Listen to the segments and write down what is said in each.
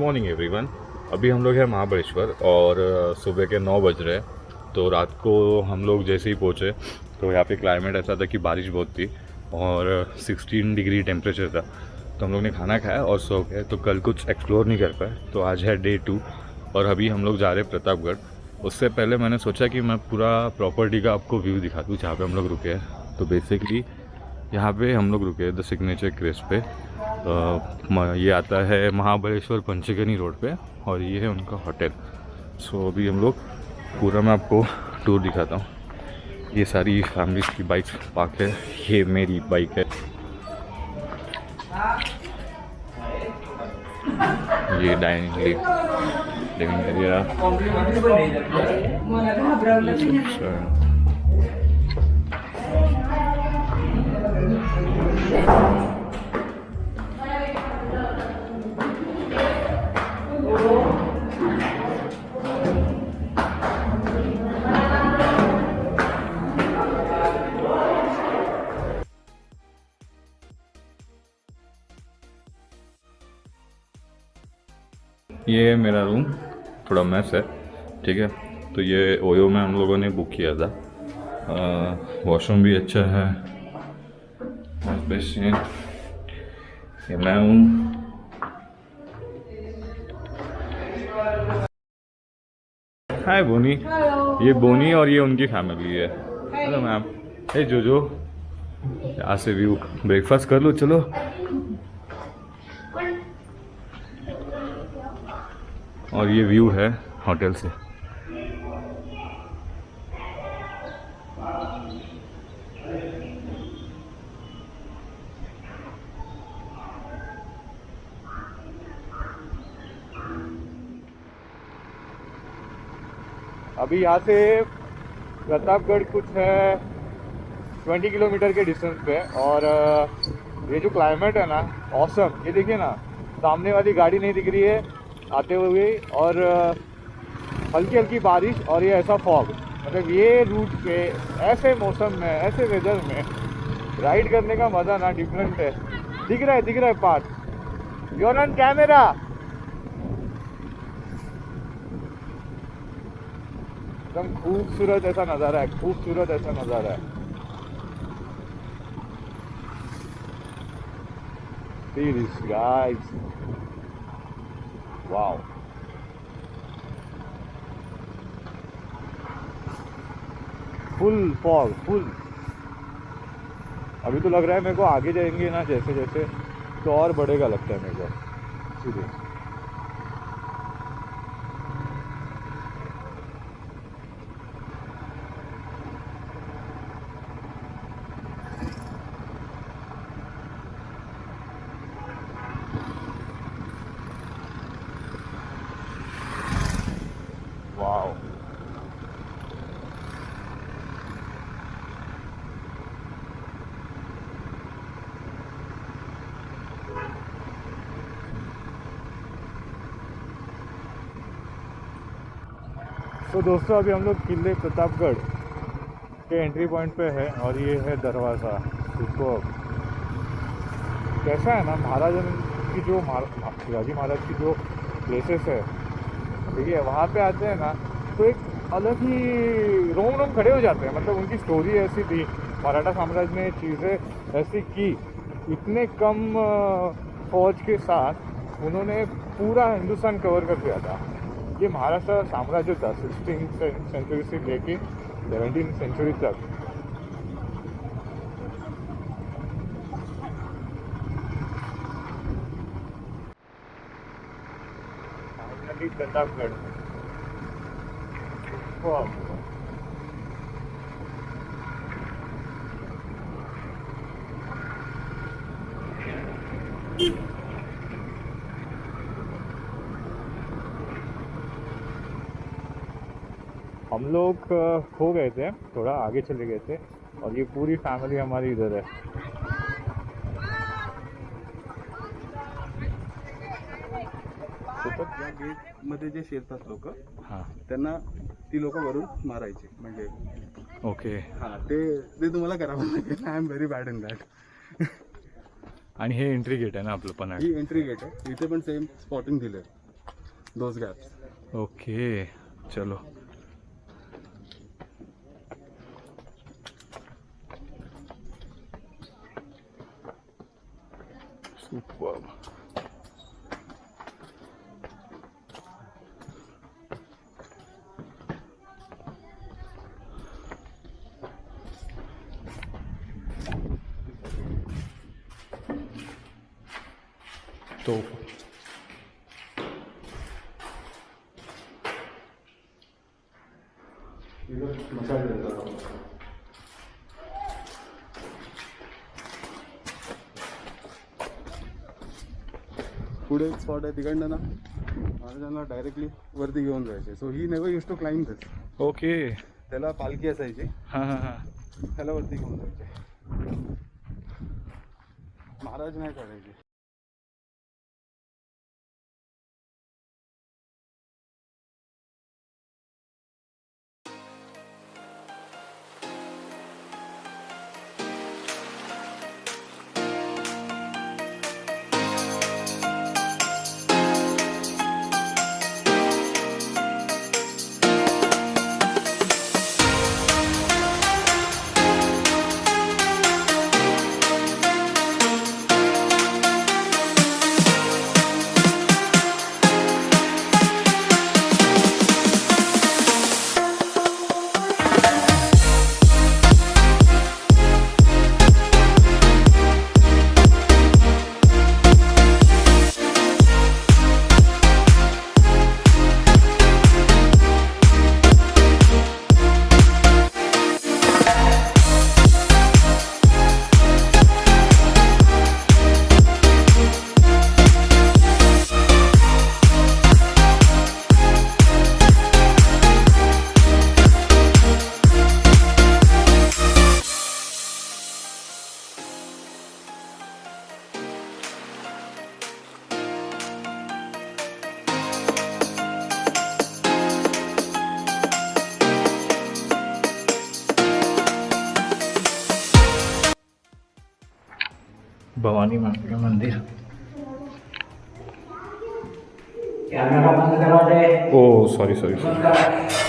Morning everyone. अभी हम लोग हैं महाबलेश्वर और सुबह के 9 बज रहे हैं। तो रात को हम लोग जैसे ही पहुँचे तो यहाँ पे क्लाइमेट ऐसा था कि बारिश बहुत थी और 16 डिग्री टेम्परेचर था। तो हम लोग ने खाना खाया और सो गए। तो कल कुछ एक्सप्लोर नहीं कर पाए। तो आज है डे 2 और अभी हम लोग जा रहे हैं प्रतापगढ़। उससे पहले मैंने सोचा कि मैं पूरा प्रॉपर्टी का आपको व्यू दिखा दूँ जहाँ पे हम लोग रुके हैं। तो बेसिकली यहाँ पे हम लोग रुके द सिग्नेचर क्रेस पे। ये आता है महाबलेश्वर पंचगनी रोड पे और ये है उनका होटल। सो अभी हम लोग पूरा मैं आपको टूर दिखाता हूँ। ये सारी फैमिलीज की बाइक्स पार्क है। ये मेरी बाइक है। ये डाइनिंग लिविंग एरिया। ये मेरा रूम, थोड़ा मैस है, ठीक है। तो ये ओयो में हम लोगों ने बुक किया था। वॉशरूम भी अच्छा है। बेसिन ये मैं हूँ। हाय बोनी। ये बोनी और ये उनकी फैमिली है। Hello ma'am. हे जोजो। यहाँ से व्यू, ब्रेकफास्ट कर लो चलो। और ये व्यू है होटल से। अभी यहाँ से प्रतापगढ़ कुछ है 20 किलोमीटर के डिस्टेंस पे। और ये जो क्लाइमेट है ना, ऑसम। ये देखिए ना, सामने वाली गाड़ी नहीं दिख रही है आते हुए और हल्की हल्की बारिश और ये ऐसा फॉग। मतलब ये रूट पे ऐसे मौसम में, ऐसे वेदर में राइड करने का मज़ा ना डिफरेंट है। दिख रहा है पार्ट। You're on camera. एकदम खूबसूरत ऐसा नज़ारा है, खूबसूरत ऐसा नज़ारा है। See this guys, wow। Full fog, full. अभी तो लग रहा है मेरे को आगे जाएंगे ना जैसे जैसे तो और बढ़ेगा लगता है मेरे को सीधे। वाओ। तो दोस्तों अभी हम लोग किले प्रतापगढ़ के एंट्री पॉइंट पे है और ये है दरवाज़ा। सुपर। कैसा है ना, महाराज की जो शिवाजी महाराज की जो प्लेसेस है, ठीक है, वहाँ पे आते हैं ना तो एक अलग ही रोम रोम खड़े हो जाते हैं। मतलब उनकी स्टोरी ऐसी थी, मराठा साम्राज्य ने चीज़ें ऐसी की, इतने कम फौज के साथ उन्होंने पूरा हिंदुस्तान कवर कर दिया था। ये महाराष्ट्र साम्राज्य था 16th सेंचुरी से लेके 17th सेंचुरी तक। प्रतापगढ़। हम लोग खो गए थे, थोड़ा आगे चले गए थे और ये पूरी फैमिली हमारी इधर है। या गेट मध्ये जे शिरतात लोक, हां त्यांना ती लोक वरून मारायचे. म्हणजे ओके। हा ते तुम्हाला करावं लागेल. I am very bad in that. आणि हे एंट्री गेट आहे ना आपलं पण. ही एंट्री गेट आहे. इथे पण सेम स्पॉटिंग दिलंय. those gaps. ओके चलो। सुपर। तो पुढे एक स्पॉट आहे तिकडनं ना महाराजांना डायरेक्टली वरती घेऊन जायचे. So he never use to climb this. Okay. त्याला पालखी असायची, हाँ हाँ हाँ। त्याला वरती घेऊन जायचे. महाराज नाही चढायचे. भवानी माता का मंदिर। कैमरा बंद करा दे। ओ सॉरी सॉरी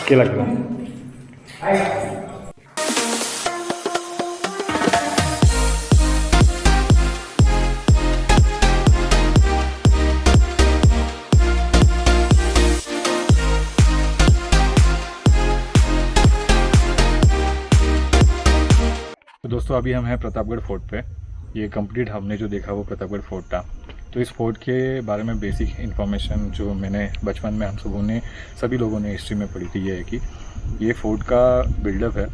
केला केला। तो दोस्तों अभी हम हैं प्रतापगढ़ फोर्ट पे। ये कंप्लीट हमने जो देखा वो प्रतापगढ़ फोर्ट था। तो इस फोर्ट के बारे में बेसिक इन्फॉर्मेशन जो मैंने बचपन में हम सबों ने सभी लोगों ने हिस्ट्री में पढ़ी थी ये है कि ये फोर्ट का बिल्डअप है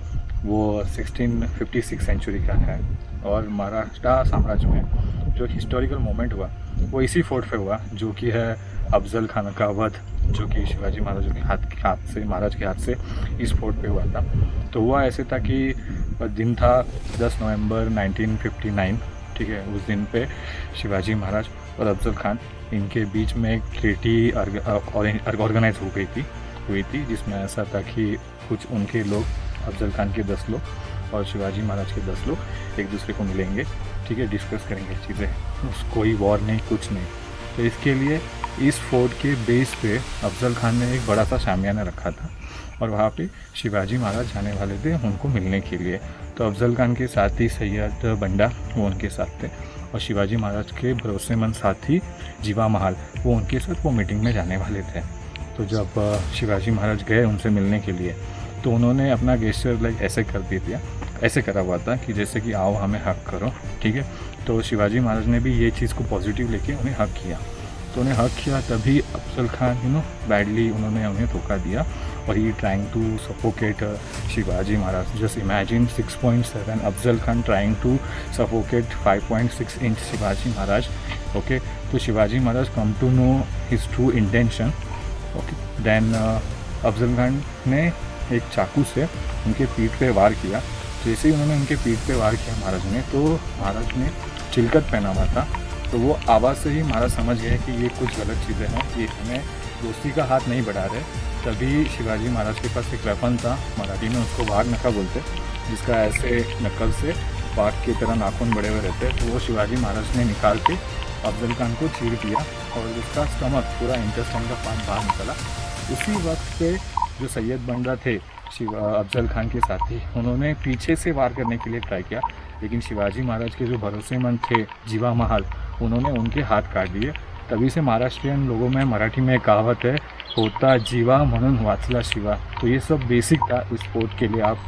वो 1656 सेंचुरी का है और महाराष्ट्र साम्राज्य में जो हिस्टोरिकल मोमेंट हुआ वो इसी फोर्ट पे हुआ जो कि है अफजल खान का वध जो कि शिवाजी महाराज के हाथ से इस फोर्ट पे हुआ था। तो हुआ ऐसे था कि दिन था 10 नवंबर 1959, ठीक है। उस दिन पे शिवाजी महाराज और अफजल खान इनके बीच में एक ट्रीटी ऑर्गेनाइज हुई थी जिसमें ऐसा था कि कुछ उनके लोग अफजल खान के 10 लोग और शिवाजी महाराज के 10 लोग एक दूसरे को मिलेंगे, ठीक है, डिस्कस करेंगे चीज़ें। कोई वॉर नहीं, कुछ नहीं। तो इसके लिए इस फोर्ट के बेस पे अफजल खान ने एक बड़ा सा शामियाना रखा था और वहाँ पे शिवाजी महाराज जाने वाले थे उनको मिलने के लिए। तो अफजल खान के साथी सैयद बंडा वो उनके साथ थे और शिवाजी महाराज के भरोसेमंद साथी जीवा महाल वो उनके साथ वो मीटिंग में जाने वाले थे। तो जब शिवाजी महाराज गए उनसे मिलने के लिए तो उन्होंने अपना गेस्चर लाइक ऐसे करा हुआ था कि जैसे कि आओ हमें हक करो, ठीक है। तो शिवाजी महाराज ने भी ये चीज़ को पॉजिटिव लेके उन्हें हक किया। तो उन्हें हक किया तभी अफजल खान बैडली उन्होंने उन्हें धोखा दिया और he trying to suffocate Shivaji Maharaj. Just imagine 6.7 Afzal Khan trying to suffocate 5.6 inch Shivaji Maharaj. Okay, तो Shivaji Maharaj come to know his true intention. Okay, then Afzal Khan ने एक चाकू से उनके पीठ पे वार किया। जैसे ही उन्होंने उनके पीठ पे वार किया महाराज ने, तो महाराज ने चिलकत पहना हुआ था। तो वो आवाज़ से ही महाराज समझ गए कि ये कुछ गलत चीज़ें हैं, ये हमें दोस्ती का हाथ नहीं बढ़ा रहे। तभी शिवाजी महाराज के पास एक वेपन था, मराठी में उसको वाघ नखा बोलते, जिसका ऐसे नकल से बाघ की तरह नाखून बड़े हुए रहते। तो वो शिवाजी महाराज ने निकाल के अफजल खान को चीर दिया और उसका स्टमक पूरा इंटेस्टाइन का पार्ट बाहर निकला। उसी वक्त पे जो सैयद बंदा थे अफजल खान के साथी, उन्होंने पीछे से वार करने के लिए ट्राई किया, लेकिन शिवाजी महाराज के जो भरोसेमंद थे जीवा महाल, उन्होंने उनके हाथ काट दिए। तभी से महाराष्ट्रियन लोगों में मराठी में कहावत है, होता जीवा म्हणून वाचला शिवा। तो ये सब बेसिक था इस फोर्ट के लिए। आप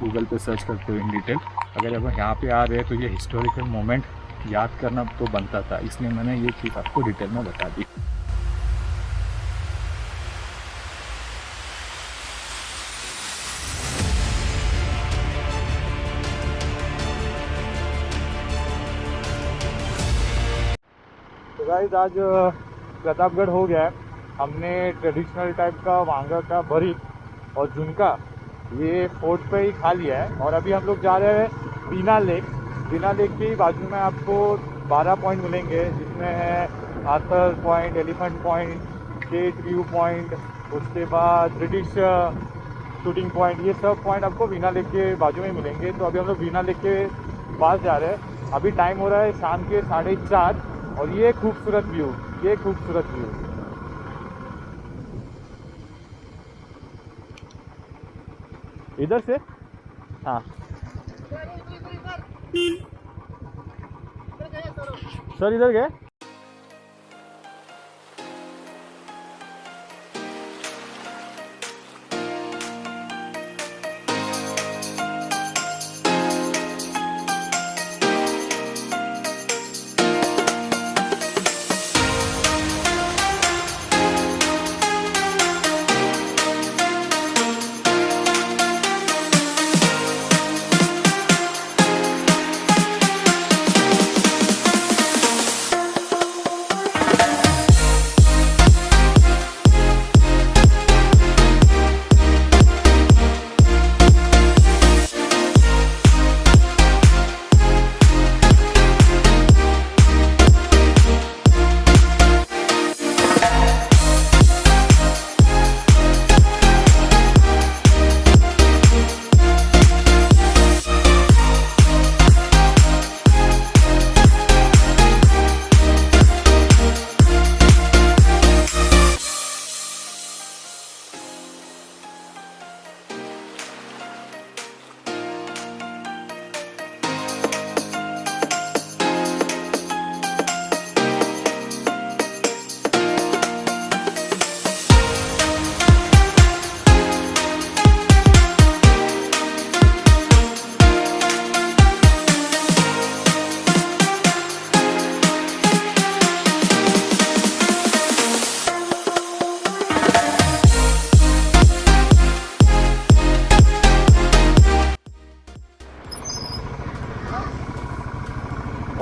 गूगल पे सर्च करते हो इन डिटेल। अगर अब यहाँ पे आ रहे हैं तो ये हिस्टोरिकल मोमेंट याद करना तो बनता था, इसलिए मैंने ये चीज़ आपको डिटेल में बता दी। तो गाइस आज प्रतापगढ़ हो गया है। हमने ट्रेडिशनल टाइप का वांगा का भरीत और झुनका ये फोर्ट पे ही खा लिया है, और अभी हम लोग जा रहे हैं वीना लेक। वीना लेक के बाजू में आपको 12 पॉइंट मिलेंगे, जिसमें है Arthur point, elephant point, state view point, उसके बाद ब्रिटिश शूटिंग पॉइंट। ये सब पॉइंट आपको वीना लेक के बाजू में मिलेंगे। तो अभी हम लोग वीना लेक के पास जा रहे हैं। अभी टाइम हो रहा है शाम के 4:30, और ये खूबसूरत व्यू, ये खूबसूरत व्यू। इधर से हाँ सर, इधर गए।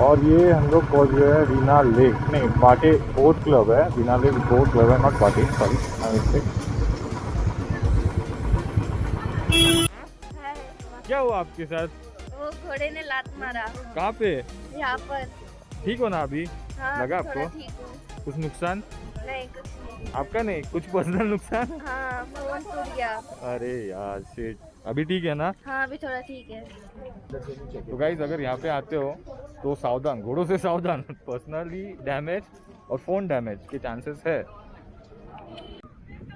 और ये हम लोग पहुँच गए हैं वीना लेक, नहीं बाटे बोट क्लब है, वीना लेक बोट क्लब है, नॉट बाटे, सॉरी आई मिस्टेक। क्या हुआ आपके साथ? वो घोड़े ने लात मारा। कहाँ पे? यहाँ पर। ठीक हो ना अभी? हाँ, लगा थोड़ा आपको? ठीक हूँ। कुछ नुकसान? नहीं, कुछ नहीं। आपका नहीं, कुछ पर्सनल नुकसान? हाँ, फोन टूट गया। अरे यार शिट। अभी ठीक है ना? हाँ, अभी थोड़ा ठीक है। तो गाइज अगर यहाँ पे आते हो तो सावधान, घोड़ों से सावधान। पर्सनली डैमेज और फ़ोन डैमेज के चांसेस है।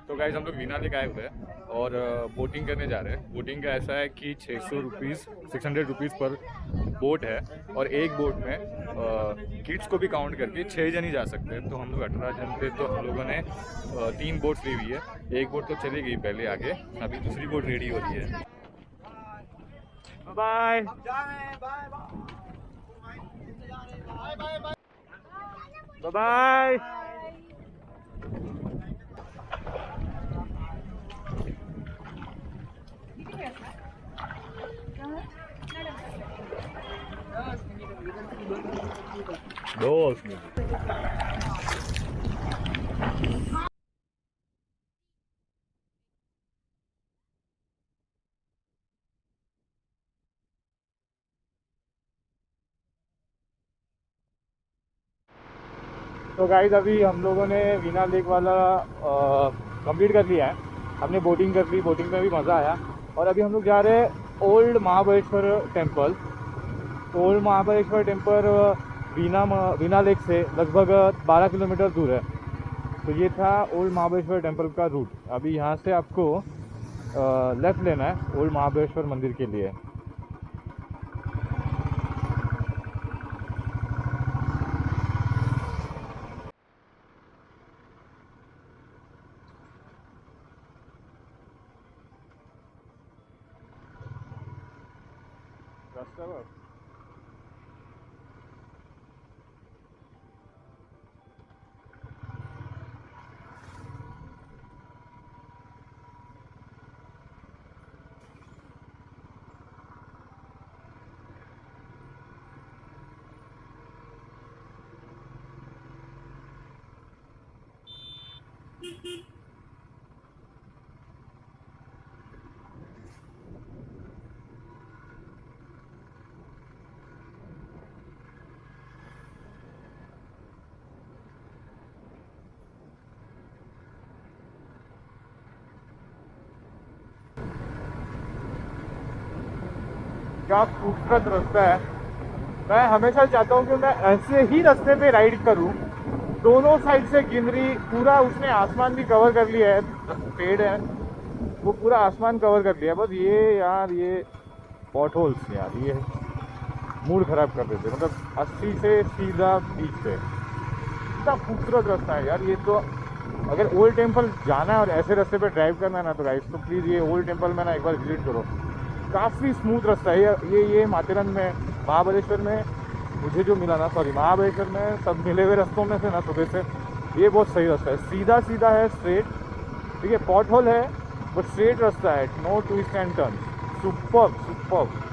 तो गाइज हम लोग वीना लेक आए हुए हैं और बोटिंग करने जा रहे हैं। बोटिंग का ऐसा है कि 600 रुपीज़ पर बोट है, और एक बोट में किड्स को भी काउंट करके 6 जन ही जा सकते हैं। तो हम लोग 18 जन थे, तो हम लोगों ने 3 बोट ली हुई है। एक बोट तो चली गई पहले आगे, अभी दूसरी बोट रेडी हो रही है। Bye bye bye. दोस्त तो गाइस अभी हम लोगों ने वीना लेक वाला कंप्लीट कर लिया है। हमने बोटिंग कर ली, बोटिंग में भी मज़ा आया। और अभी हम लोग जा रहे हैं ओल्ड महाबलेश्वर टेम्पल। तो old Mahabaleshwar temple Veena lake से लगभग 12 किलोमीटर दूर है। तो ये था ओल्ड महाबलेश्वर टेम्पल का रूट। अभी यहाँ से आपको लेफ़्ट लेना है ओल्ड महाबलेश्वर मंदिर के लिए। क्या खूबसूरत रास्ता है। मैं हमेशा चाहता हूँ कि मैं ऐसे ही रास्ते पे राइड करूँ। दोनों साइड से ग्रीनरी, पूरा उसने आसमान भी कवर कर लिया है, पेड़ है वो पूरा आसमान कवर कर लिया है। बस ये यार ये पॉट होल्स यार ये मूड ख़राब कर देते, मतलब 80 से सीधा बीच पे। इतना खूबसूरत रास्ता है यार ये। तो अगर ओल्ड टेम्पल जाना है और ऐसे रास्ते पे ड्राइव करना है ना, तो गाइस तो प्लीज़ ये ओल्ड टेम्पल में ना एक बार विजिट करो। काफ़ी स्मूथ रास्ता है ये माथेरन में, महाबलेश्वर में मुझे जो मिला ना, सॉरी महाबलेश्वर में सब मिले हुए रास्तों में से ना सुबह से ये बहुत सही रास्ता है। सीधा सीधा है, स्ट्रेट, ठीक है, पॉट होल है बट स्ट्रेट रास्ता है, no twist and turn. Superb superb.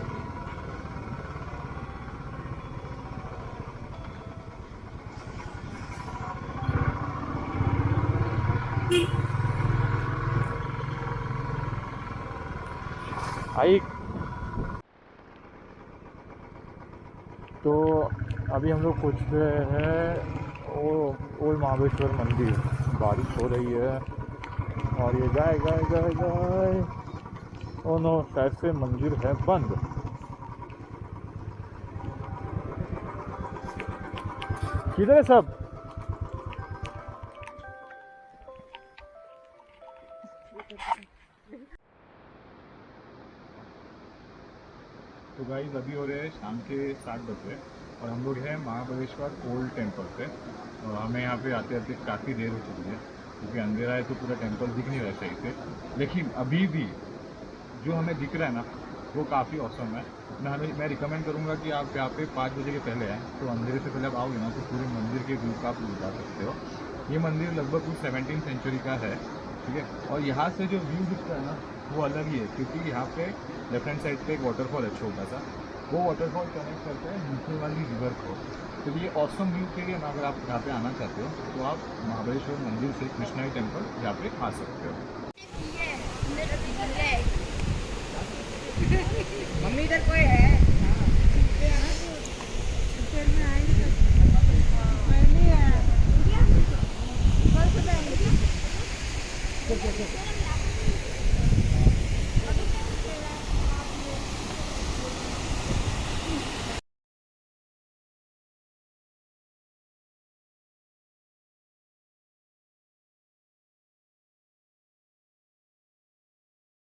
आई तो अभी हम लोग पहुँच रहे हैं ओल्ड महाबलेश्वर मंदिर। बारिश हो रही है और ये गाय गाय गाय गाय, ओ नो शायद से मंदिर है बंद। किधर है सब? तो गाइस अभी हो रहे हैं शाम के 7 बजे और हम लोग हैं महाबलेश्वर ओल्ड टेम्पल पे। और हमें यहाँ पे आते आते काफ़ी देर हो चुकी है क्योंकि अंधेरा है तो पूरा टेम्पल दिख नहीं रहा सही से। लेकिन अभी भी जो हमें दिख रहा है ना वो काफ़ी औसम है। मैं रिकमेंड करूँगा कि आप यहाँ पे 5 बजे के पहले आएँ, तो अंधेरे से पहले आप आओगे ना तो पूरे मंदिर के व्यू का आप उठा सकते हो। ये मंदिर लगभग कुछ 17वीं सेंचुरी का है, ठीक है। और यहाँ से जो व्यू दिखता है ना वो अलग ही है क्योंकि यहाँ पे लेफ्ट हैंड साइड पे एक वाटरफॉल है छोटा सा, वो वाटरफॉल कनेक्ट करता है नीचे वाली रिवर को। तो ये ऑसम व्यू के लिए ना अगर आप यहाँ पे आना चाहते हो तो आप महाबलेश्वर मंदिर से कृष्णाई टेम्पल यहाँ पे आ सकते हो। मम्मी इधर कोई है? नहीं है।